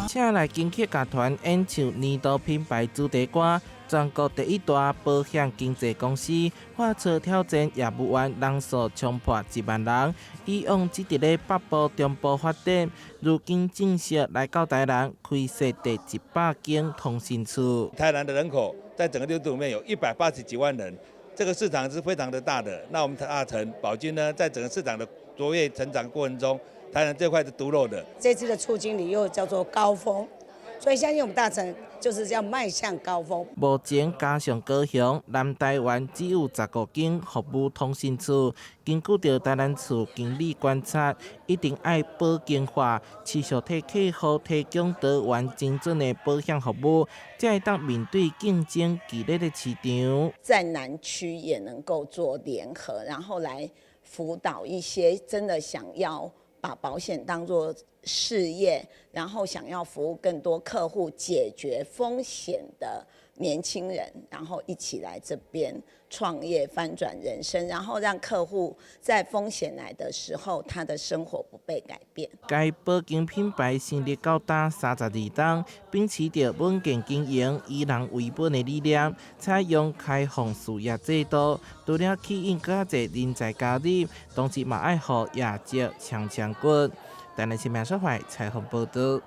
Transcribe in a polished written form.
请来金曲乐团演唱年度品牌主题歌。全国第一大保险经纪公司发出挑战业务员人数冲破1万人，以往只伫咧北部、中部发展，如今正式来到台南，开设第100间通讯处。台南的人口在整个六都里面有180几万人，这个市场是非常的大的。那我们大成宝金呢，在整个市场的卓越成长过程中，台南这块是独漏的。这次的处经理又叫做高峰。所以相信我们大成就是要迈向高峰。目前加上高雄、南台湾只有15间服务通讯处。根据着台南处经理观察，一定要保健化，持续替客户提供多元精准的保险服务，才会当面对竞争激烈的市场。在南区也能够做联合，然后来辅导一些真的想要把保险当作事业，然后想要服务更多客户、解决风险的年轻人，然后一起来这边创业、翻转人生，然后让客户在风险来的时候，他的生活不被改变。该保险品牌成立到达32档，秉持着稳健经营、以人为本的理念，采用开放事业制度，除了吸引更多人才加入，同时嘛爱互业绩强滚。台南新闻社会采访报道。